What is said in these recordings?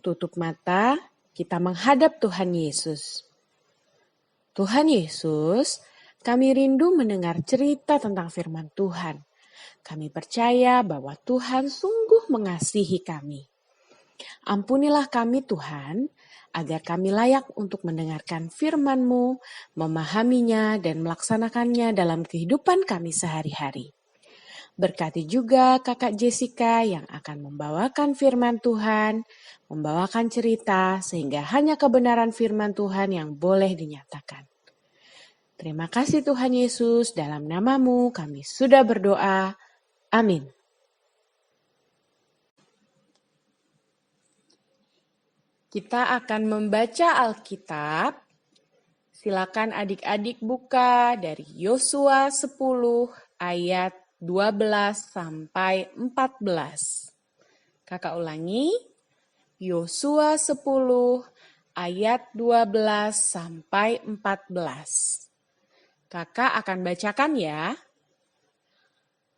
tutup mata, kita menghadap Tuhan Yesus. Tuhan Yesus, kami rindu mendengar cerita tentang firman Tuhan. Kami percaya bahwa Tuhan sungguh mengasihi kami. Ampunilah kami Tuhan, agar kami layak untuk mendengarkan firman-Mu, memahaminya dan melaksanakannya dalam kehidupan kami sehari-hari. Berkati juga Kakak Jessica yang akan membawakan firman Tuhan, membawakan cerita sehingga hanya kebenaran firman Tuhan yang boleh dinyatakan. Terima kasih Tuhan Yesus, dalam nama-Mu kami sudah berdoa. Amin. Kita akan membaca Alkitab. Silakan adik-adik buka dari Yosua 10 ayat 12 sampai 14. Kakak ulangi. Yosua 10 ayat 12 sampai 14. Kakak akan bacakan ya.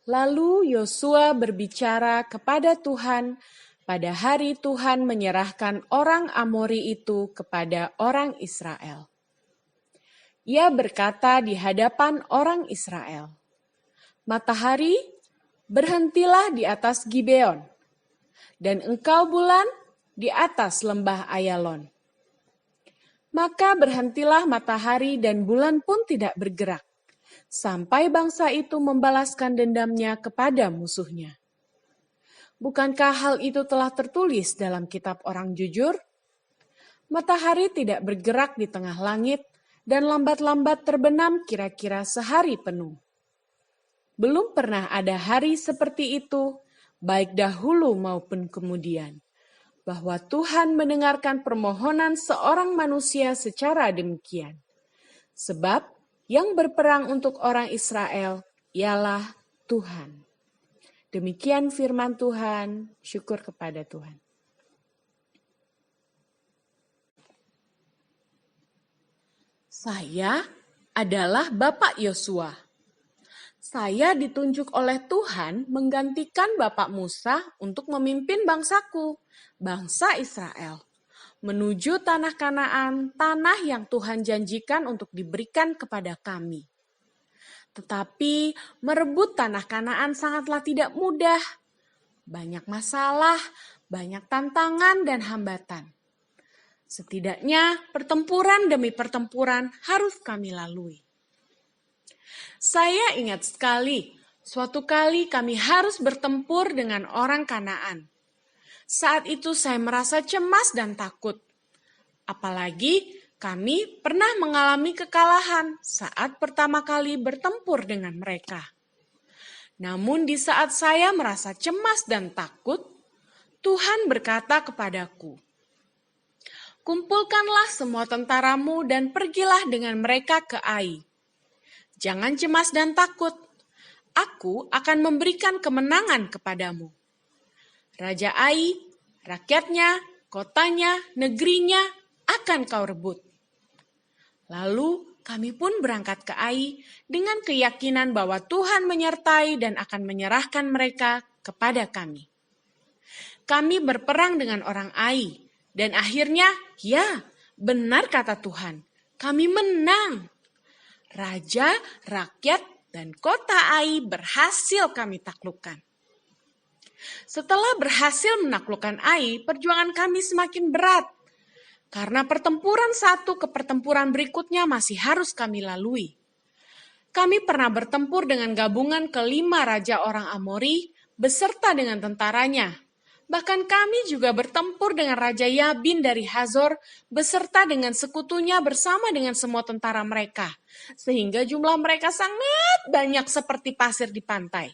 Lalu Yosua berbicara kepada Tuhan pada hari Tuhan menyerahkan orang Amori itu kepada orang Israel. Ia berkata di hadapan orang Israel, "Matahari, berhentilah di atas Gibeon, dan engkau bulan di atas lembah Ayalon." Maka berhentilah matahari dan bulan pun tidak bergerak, sampai bangsa itu membalaskan dendamnya kepada musuhnya. Bukankah hal itu telah tertulis dalam kitab orang jujur? Matahari tidak bergerak di tengah langit dan lambat-lambat terbenam kira-kira sehari penuh. Belum pernah ada hari seperti itu, baik dahulu maupun kemudian, bahwa Tuhan mendengarkan permohonan seorang manusia secara demikian. Sebab yang berperang untuk orang Israel ialah Tuhan. Demikian firman Tuhan, syukur kepada Tuhan. Saya adalah Bapak Yosua. Saya ditunjuk oleh Tuhan menggantikan Bapak Musa untuk memimpin bangsaku, bangsa Israel, menuju tanah Kanaan, tanah yang Tuhan janjikan untuk diberikan kepada kami. Tetapi merebut tanah Kanaan sangatlah tidak mudah. Banyak masalah, banyak tantangan dan hambatan. Setidaknya pertempuran demi pertempuran harus kami lalui. Saya ingat sekali, suatu kali kami harus bertempur dengan orang Kanaan. Saat itu saya merasa cemas dan takut. Apalagi kami pernah mengalami kekalahan saat pertama kali bertempur dengan mereka. Namun di saat saya merasa cemas dan takut, Tuhan berkata kepadaku, "Kumpulkanlah semua tentaramu dan pergilah dengan mereka ke Ai. Jangan cemas dan takut, aku akan memberikan kemenangan kepadamu. Raja Ai, rakyatnya, kotanya, negerinya akan kau rebut." Lalu kami pun berangkat ke Ai dengan keyakinan bahwa Tuhan menyertai dan akan menyerahkan mereka kepada kami. Kami berperang dengan orang Ai dan akhirnya, ya, benar kata Tuhan, kami menang. Raja, rakyat, dan kota Ai berhasil kami taklukkan. Setelah berhasil menaklukkan Ai, perjuangan kami semakin berat. Karena pertempuran satu ke pertempuran berikutnya masih harus kami lalui. Kami pernah bertempur dengan gabungan kelima raja orang Amori beserta dengan tentaranya. Bahkan kami juga bertempur dengan Raja Yabin dari Hazor beserta dengan sekutunya bersama dengan semua tentara mereka. Sehingga jumlah mereka sangat banyak seperti pasir di pantai.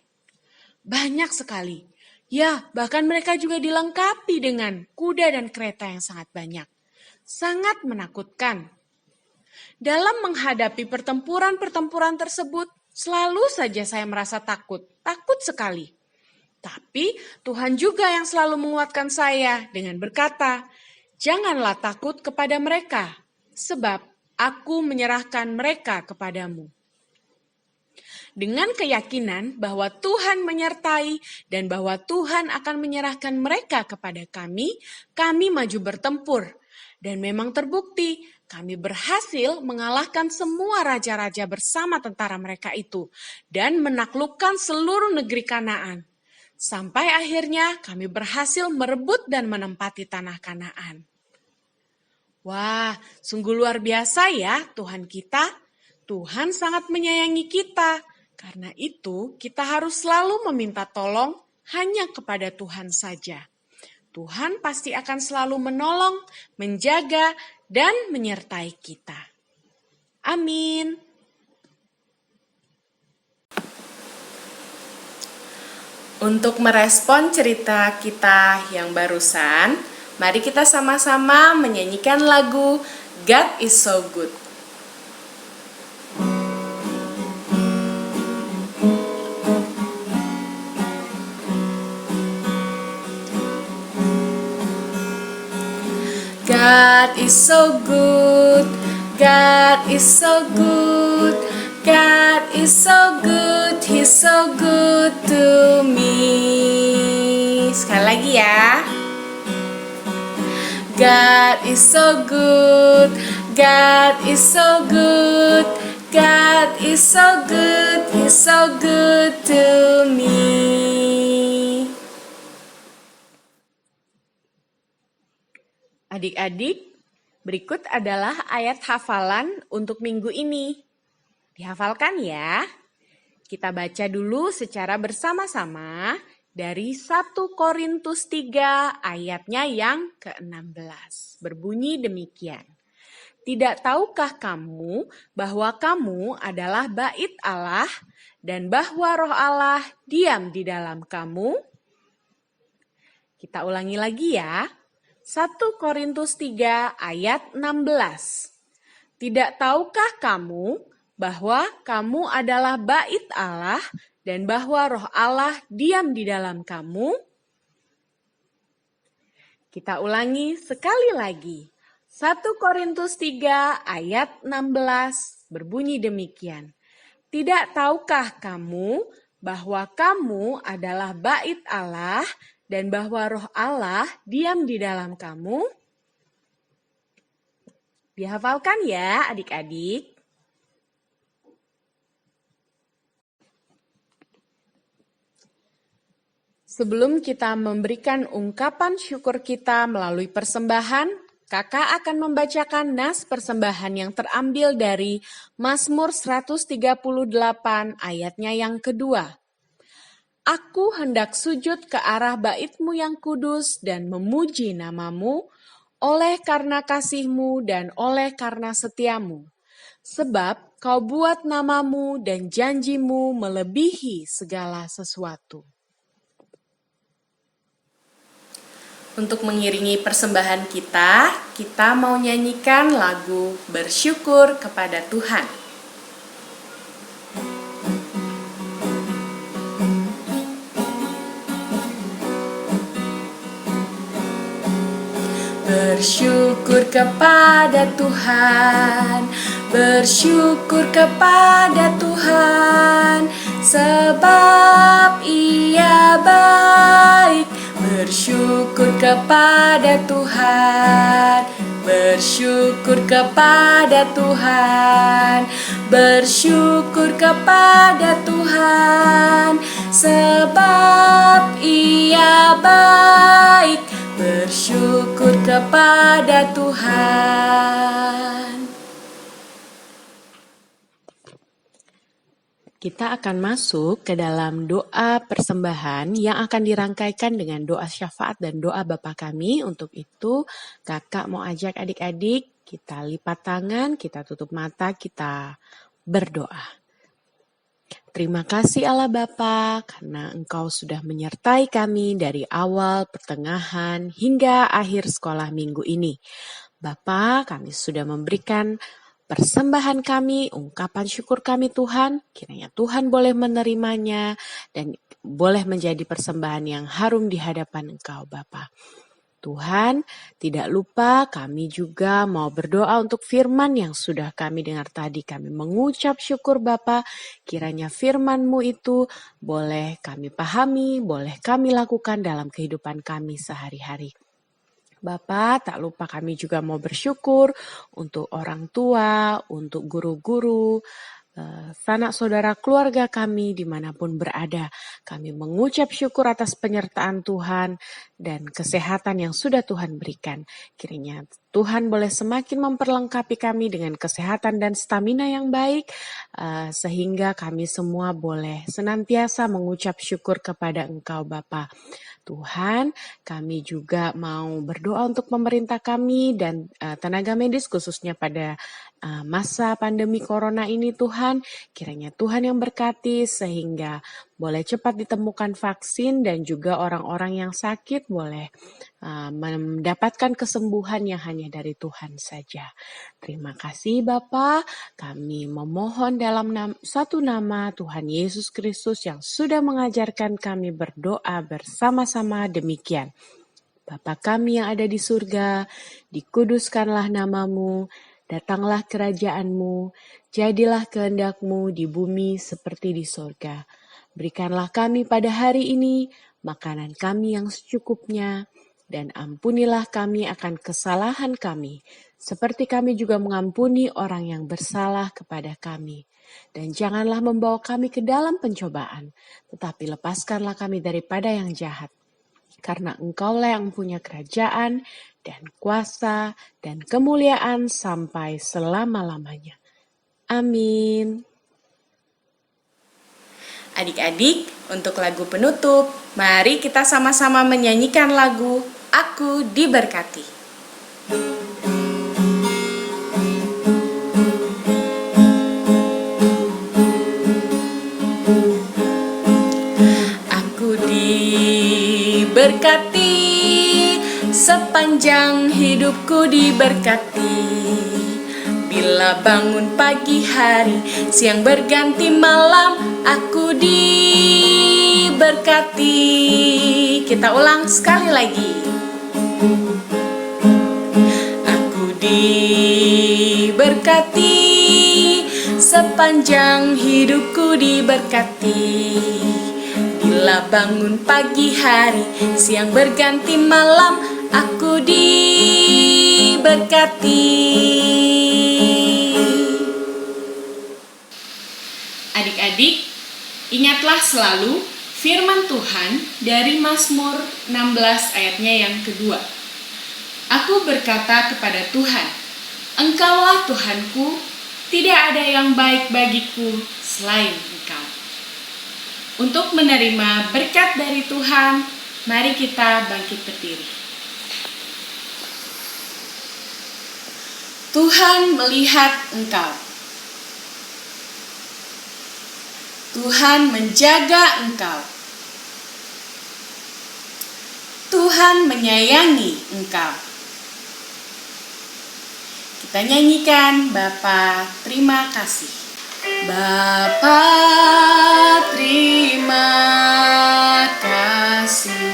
Banyak sekali. Ya, bahkan mereka juga dilengkapi dengan kuda dan kereta yang sangat banyak. Sangat menakutkan. Dalam menghadapi pertempuran-pertempuran tersebut, selalu saja saya merasa takut sekali. Tapi Tuhan juga yang selalu menguatkan saya dengan berkata, "Janganlah takut kepada mereka, sebab aku menyerahkan mereka kepadamu." Dengan keyakinan bahwa Tuhan menyertai dan bahwa Tuhan akan menyerahkan mereka kepada kami maju bertempur. Dan memang terbukti, kami berhasil mengalahkan semua raja-raja bersama tentara mereka itu dan menaklukkan seluruh negeri Kanaan. Sampai akhirnya kami berhasil merebut dan menempati tanah Kanaan. Wah, sungguh luar biasa ya Tuhan kita. Tuhan sangat menyayangi kita. Karena itu, kita harus selalu meminta tolong hanya kepada Tuhan saja. Tuhan pasti akan selalu menolong, menjaga, dan menyertai kita. Amin. Untuk merespon cerita kita yang barusan, mari kita sama-sama menyanyikan lagu God is so good. God is so good, God is so good, God is so good, He's so good to me. Sekali lagi ya. God is so good, God is so good, God is so good, He's so good to me. Adik-adik, berikut adalah ayat hafalan untuk minggu ini. Dihafalkan ya. Kita baca dulu secara bersama-sama dari 1 Korintus 3 ayatnya yang ke-16. Berbunyi demikian. Tidak tahukah kamu bahwa kamu adalah bait Allah dan bahwa Roh Allah diam di dalam kamu? Kita ulangi lagi ya. 1 Korintus 3 ayat 16. Tidak tahukah kamu bahwa kamu adalah bait Allah dan bahwa Roh Allah diam di dalam kamu? Kita ulangi sekali lagi. 1 Korintus 3 ayat 16 berbunyi demikian. Tidak tahukah kamu bahwa kamu adalah bait Allah dan bahwa Roh Allah diam di dalam kamu? Dihafalkan ya adik-adik. Sebelum kita memberikan ungkapan syukur kita melalui persembahan, Kakak akan membacakan nas persembahan yang terambil dari Mazmur 138 ayatnya yang kedua. Aku hendak sujud ke arah bait-Mu yang kudus dan memuji nama-Mu, oleh karena kasih-Mu dan oleh karena setia-Mu. Sebab Kau buat nama-Mu dan janji-Mu melebihi segala sesuatu. Untuk mengiringi persembahan kita mau nyanyikan lagu Bersyukur kepada Tuhan. Bersyukur kepada Tuhan, bersyukur kepada Tuhan, sebab Ia baik. Bersyukur kepada Tuhan, bersyukur kepada Tuhan, bersyukur kepada Tuhan, sebab Ia baik. Bersyukur kepada Tuhan. Kita akan masuk ke dalam doa persembahan yang akan dirangkaikan dengan doa syafaat dan doa Bapa kami. Untuk itu, kakak mau ajak adik-adik, kita lipat tangan, kita tutup mata, kita berdoa. Terima kasih Allah Bapa, karena Engkau sudah menyertai kami dari awal, pertengahan, hingga akhir sekolah minggu ini. Bapa, kami sudah memberikan persembahan kami, ungkapan syukur kami Tuhan, kiranya Tuhan boleh menerimanya dan boleh menjadi persembahan yang harum di hadapan Engkau Bapa. Tuhan, tidak lupa kami juga mau berdoa untuk firman yang sudah kami dengar tadi. Kami mengucap syukur Bapa, kiranya firman-Mu itu boleh kami pahami, boleh kami lakukan dalam kehidupan kami sehari-hari. Bapa, tak lupa kami juga mau bersyukur untuk orang tua, untuk guru-guru, sanak saudara keluarga kami dimanapun berada. Kami mengucap syukur atas penyertaan Tuhan dan kesehatan yang sudah Tuhan berikan. Kiranya Tuhan boleh semakin memperlengkapi kami dengan kesehatan dan stamina yang baik, sehingga kami semua boleh senantiasa mengucap syukur kepada Engkau Bapa. Tuhan, kami juga mau berdoa untuk pemerintah kami dan tenaga medis khususnya pada masa pandemi corona ini Tuhan. Kiranya Tuhan yang berkati sehingga boleh cepat ditemukan vaksin dan juga orang-orang yang sakit boleh mendapatkan kesembuhan yang hanya dari Tuhan saja. Terima kasih Bapa, kami memohon dalam satu nama Tuhan Yesus Kristus yang sudah mengajarkan kami berdoa bersama-sama demikian. Bapa kami yang ada di surga, dikuduskanlah namamu, datanglah kerajaan-Mu, jadilah kehendak-Mu di bumi seperti di surga. Berikanlah kami pada hari ini makanan kami yang secukupnya, dan ampunilah kami akan kesalahan kami, seperti kami juga mengampuni orang yang bersalah kepada kami. Dan janganlah membawa kami ke dalam pencobaan, tetapi lepaskanlah kami daripada yang jahat. Karena Engkaulah yang punya kerajaan dan kuasa dan kemuliaan sampai selama-lamanya. Amin. Adik-adik, untuk lagu penutup, mari kita sama-sama menyanyikan lagu Aku Diberkati. Aku diberkati, sepanjang hidupku diberkati. Bila bangun pagi hari, siang berganti malam, aku diberkati. Kita ulang sekali lagi. Aku diberkati, sepanjang hidupku diberkati. Bila bangun pagi hari, siang berganti malam, aku diberkati. Adik-adik, ingatlah selalu firman Tuhan dari Mazmur 16 ayatnya yang kedua. Aku berkata kepada Tuhan, Engkaulah Tuhanku, tidak ada yang baik bagiku selain Engkau. Untuk menerima berkat dari Tuhan, mari kita bangkit berdiri. Tuhan melihat engkau. Tuhan menjaga engkau. Tuhan menyayangi engkau. Kita nyanyikan Bapa terima kasih. Bapa terima kasih.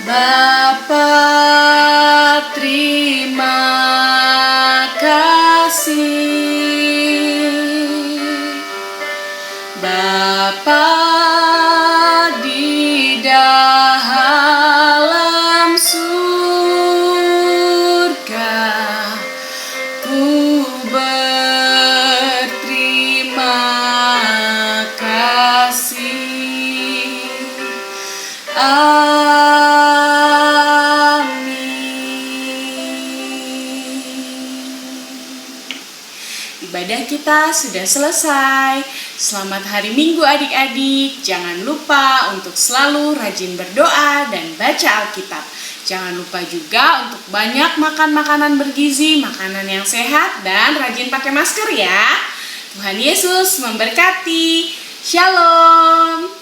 Bapa terima kasih. Bapa di dalam surga, ku berterima kasih. Ibadah kita sudah selesai. Selamat hari Minggu adik-adik. Jangan lupa untuk selalu rajin berdoa dan baca Alkitab. Jangan lupa juga untuk banyak makan makanan bergizi, makanan yang sehat, dan rajin pakai masker ya. Tuhan Yesus memberkati. Shalom.